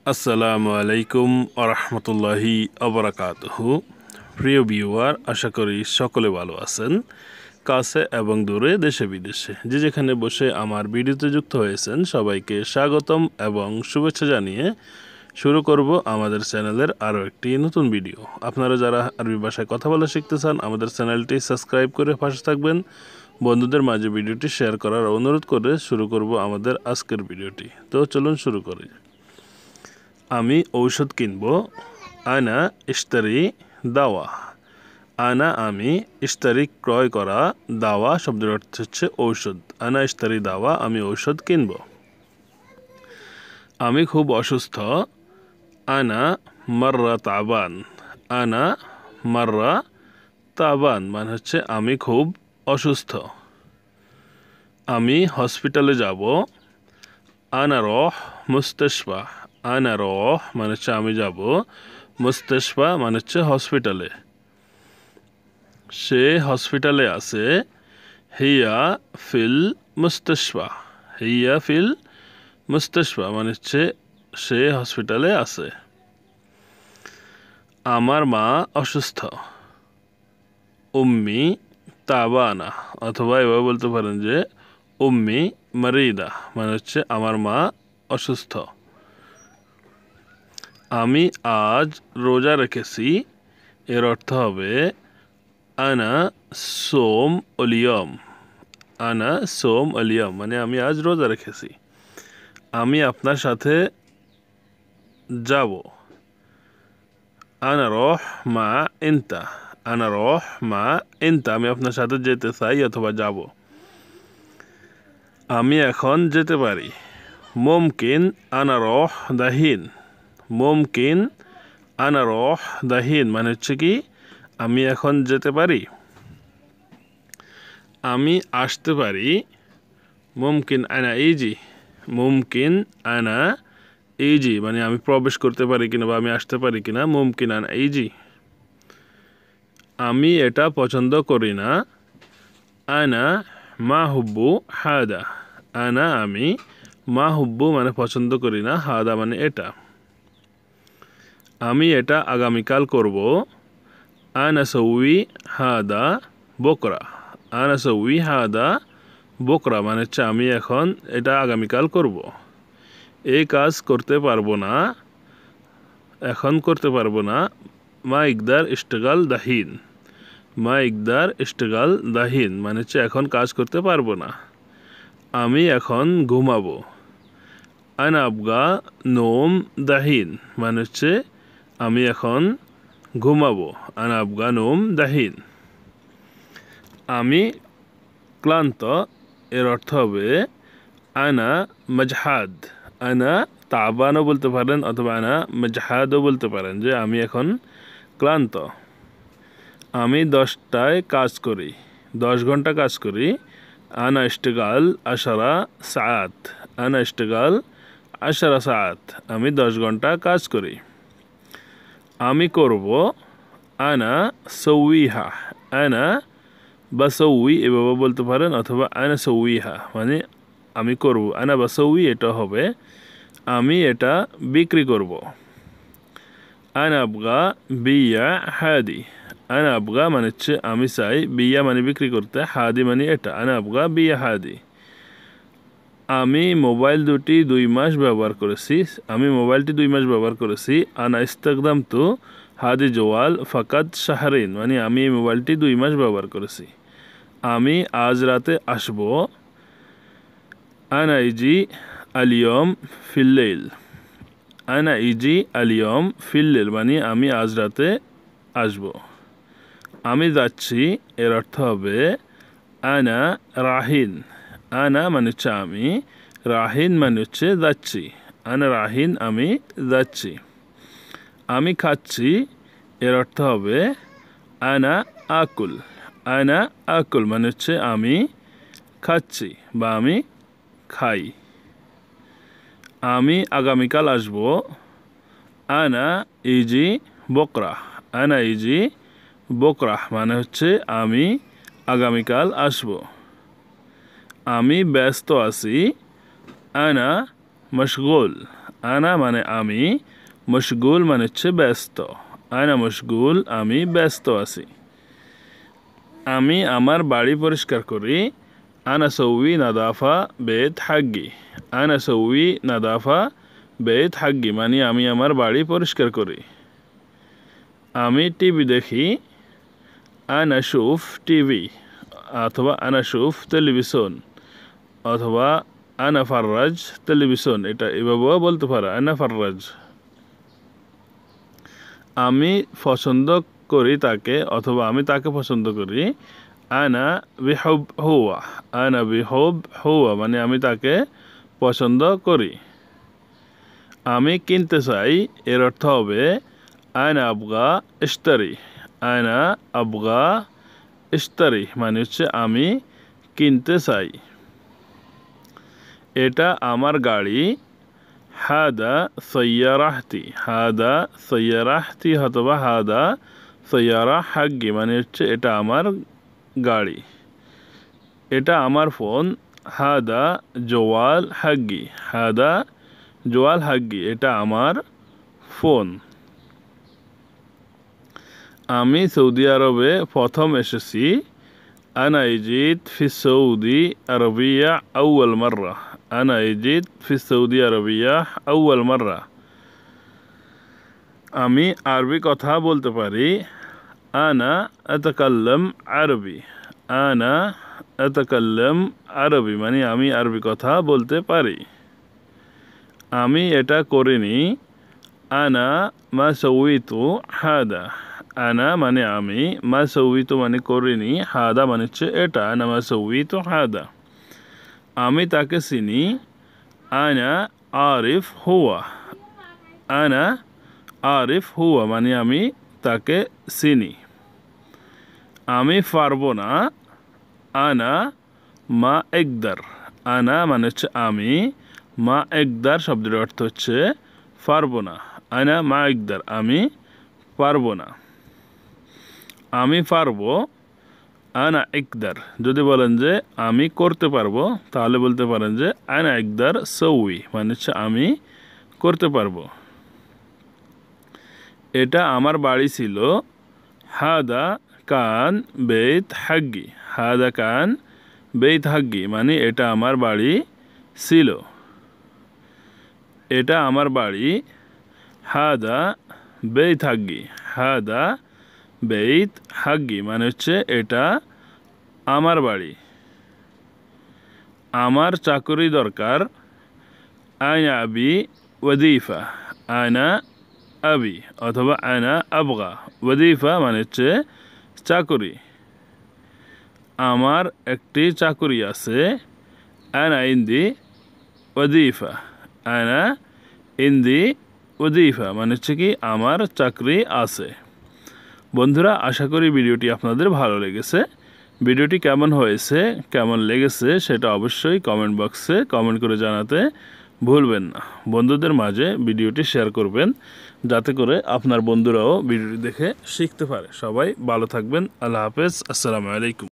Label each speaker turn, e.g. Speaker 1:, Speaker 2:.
Speaker 1: আসসালামু আলাইকুম আরহামতুল্লাহি আবরাকাতুহু। প্রিয় ভিউয়ার, আশা করি সকলে ভালো আছেন। কাছে এবং দূরে, দেশে বিদেশে যে যেখানে বসে আমার ভিডিওতে যুক্ত হয়েছেন সবাইকে স্বাগতম এবং শুভেচ্ছা জানিয়ে শুরু করব আমাদের চ্যানেলের আরও একটি নতুন ভিডিও। আপনারা যারা আরবি ভাষায় কথা বলা শিখতে চান আমাদের চ্যানেলটি সাবস্ক্রাইব করে পাশে থাকবেন। বন্ধুদের মাঝে ভিডিওটি শেয়ার করার অনুরোধ করে শুরু করব আমাদের আজকের ভিডিওটি। তো চলুন শুরু করি। আমি ঔষধ কিনব। আনা ইশতারি দাওয়া। আমি ইশতারি ক্রয় করা, দাওয়া শব্দের অর্থ হচ্ছে ঔষধ। আনা ইশতারি দাওয়া, আমি ঔষধ কিনব। আমি খুব অসুস্থ। আনা মাররা তাবান। আনা মাররা তাবান মানে হচ্ছে আমি খুব অসুস্থ। আমি হসপিটালে যাব। আনা রহ মুস্তাশফা। আনা রহ মানে হচ্ছে আমি যাব, মুস্তাশফা মানে হচ্ছে হসপিটালে। সে হসপিটালে আছে। হিয়া ফিল মুস্তাশফা। হিয়া ফিল মুস্তাশফা মানে হচ্ছে সে হসপিটালে আছে। আমার মা অসুস্থ। উম্মি তাবানা, অথবা এভাবে বলতে পারেন যে উম্মি মারিদা মানে হচ্ছে আমার মা অসুস্থ। আমি আজ রোজা রেখেছি, এর অর্থ হবে আনা সোম অলিয়ম। আনা সোম অলিয়ম মানে আমি আজ রোজা রেখেছি। আমি আপনার সাথে যাব। আনা রহ মা ইনতা। আনা রহ মা ইনতা আমি আপনার সাথে যেতে চাই অথবা যাব। আমি এখন যেতে পারি। মুমকিন আনা রহ দাহিন। মুমকিন আনা রহ দাহিন মানে হচ্ছে কি আমি এখন যেতে পারি। আমি আসতে পারি। মুমকিন আনা ইজি। মুমকিন আনা ইজি মানে আমি প্রবেশ করতে পারি কিনা বা আমি আসতে পারি কিনা। মুমকিন আনা ইজি। আমি এটা পছন্দ করি না। আনা মা হুব্বু হাদা। আনা আমি, মা হুব্বু মানে পছন্দ করি না, হাদা মানে এটা। আমি এটা আগামীকাল করব। আনা সউই হাদা বকরা। আনা সউই হাদা বকরা মানে হচ্ছে আমি এখন এটা আগামীকাল করব। এই কাজ করতে পারবো না, এখন করতে পারবো না। মা ইকদার ইস্তেগাল দাহিন। মা ইকদার ইস্তেগাল দাহিন মানে হচ্ছে এখন কাজ করতে পারবো না। আমি এখন ঘুমাবো। আনা আবগা নোম দাহিন মানে হচ্ছে আমি এখন ঘুমাবো। আনা আবগা নোম দাহিন। আমি ক্লান্ত, এর অর্থ হবে আনা মজহাদ। আনা তাবানও বলতে পারেন অথবা আনা মজহাদও বলতে পারেন যে আমি এখন ক্লান্ত। আমি 10টায় কাজ করি, 10 ঘন্টা কাজ করি। আনা ইশতেগাল আশারা সাআত। আনা ইশতেগাল আশারা সাআত আমি 10 ঘন্টা কাজ করি। আমি করব। আনা সউইহা। আনা বাসউই এভাবে বলতে পারেন অথবা আনা সউইহা মানে আমি করব। আনা বাসউই এটা হবে আমি এটা বিক্রি করব। আনা আবগা বিয়া হাদি। আনা আবগা মানে হচ্ছে আমি চাই, বিয়া মানে বিক্রি করতে, হাদি মানে এটা। আনা আবগা বিয়া হাদি। আমি মোবাইল দুটি 2 মাস ব্যবহার করেছি। আমি মোবাইলটি 2 মাস ব্যবহার করেছি। আনা ইস্তেকদাম তো হাদি জওয়াল ফাকাদ শাহরিন মানে আমি এই মোবাইলটি 2 মাস ব্যবহার করেছি। আমি আজ রাতে আসব। আনা ইজি আলিয়ম ফিল্লেল। আনা ইজি আলিয়ম ফিল্লেল মানে আমি আজ রাতে আসব। আমি যাচ্ছি, এর অর্থ হবে আনা রাহিন। আনা মানে হচ্ছে আমি, রাহিন মানে হচ্ছে যাচ্ছি। আনা রাহিন আমি যাচ্ছি। আমি খাচ্ছি, এর অর্থ হবে আনা আকুল। আনা আকুল মানে হচ্ছে আমি খাচ্ছি বা আমি খাই। আমি আগামীকাল আসব। আনা ইজি বকরা। আনা ইজি বকরা মানে হচ্ছে আমি আগামীকাল আসব। আমি ব্যস্ত আছি। আনা মশগুল। আনা মানে আমি, মশগুল মানে হচ্ছে ব্যস্ত। আনা মশগুল, আমি ব্যস্ত আছি। আমি আমার বাড়ি পরিষ্কার করি। আনা সৌই নাদাফা বেত হাগ্গি। আনা সৌই নাদাফা বেত হাগ্গি মানে আমি আমার বাড়ি পরিষ্কার করি। আমি টিভি দেখি। আনা শুফ টিভি অথবা আনা শুফ টেলিভিশন অথবা আনা ফাররাজ টেলিভিশন, এটা এভাবেও বলতে পারে আনা ফাররাজ। আমি পছন্দ করি তাকে অথবা আমি তাকে পছন্দ করি। আনা বিহুব হুয়া। আনা বিহুব হুয়া মানে আমি তাকে পছন্দ করি। আমি কিনতে চাই, এর অর্থ হবে আনা আবগা ইশতারি। আনা আবগা ইশতারি মানে হচ্ছে আমি কিনতে চাই। এটা আমার গাড়ি। হাদা সৈয়ারাহতি। হাদা সৈয়ারাহতি অথবা হাদা সৈয়ারা হাগ্গি মানে হচ্ছে এটা আমার গাড়ি। এটা আমার ফোন। হাদা জওয়াল হাগ্গি। হাদা জওয়াল হাগ্গি এটা আমার ফোন। আমি সৌদি আরবে প্রথম এসেছি। আনা ইজিত ফি সৌদি আরবিয়া আউয়াল মাররা। আনা ইজিত ফি সৌদি আরবিয়া আউয়াল মাররা। আমি আরবি কথা বলতে পারি। আনা আতাকাল্লাম আরবি। আনা আতাকাল্লাম আরবি মানে আমি আরবি কথা বলতে পারি। আমি এটা করিনি। আনা মা সৌইতু হাদা। আনা মানে আমি, মা সৌইতু মানে করিনি, হাদা মানে হচ্ছে এটা। আনা মা সৌইতু হাদা। আমি তাকে চিনি। আনা আরিফ হুয়া। আনা আরিফ হুয়া মানে আমি তাকে চিনি। আমি পারবো না। আনা মা একদার। আনা মানে হচ্ছে আমি, মা একদার শব্দের অর্থ হচ্ছে পারবো না। আনা মা একদার আমি পারবো না। আমি পারবো। আনা একদার যদি বলেন যে আমি করতে পারবো তাহলে বলতে পারেন যে আনা একদার সৌই মানে হচ্ছে আমি করতে পারবো। এটা আমার বাড়ি ছিল। হাদা কান বেত হাগ্গি। হাদা কান বেত হাগ্গি মানে এটা আমার বাড়ি ছিল। এটা আমার বাড়ি। হাদা বেত হাগ্গি। হাদা বেত হাগ্গি মানে হচ্ছে এটা আমার বাড়ি। আমার চাকরি দরকার। আনা আবি ওয়াজিফা। আনা আবি অথবা আনা আবগা। ওয়াজিফা মানে হচ্ছে চাকরি। আমার একটি চাকরি আছে। আনা ইন্দি ওয়াজিফা। আনা ইন্দি ওয়াজিফা মানে হচ্ছে কি আমার চাকরি আছে। বন্ধুরা, আশা করি ভিডিওটি আপনাদের ভালো লেগেছে। ভিডিওটি কেমন হয়েছে, কেমন লেগেছে সেটা অবশ্যই কমেন্ট বক্সে কমেন্ট করে জানাতে ভুলবেন না। বন্ধুদের মাঝে ভিডিওটি শেয়ার করবেন যাতে করে আপনার বন্ধুরাও ভিডিওটি দেখে শিখতে পারে। সবাই ভালো থাকবেন। আল্লাহ হাফেজ। আসসালামু আলাইকুম।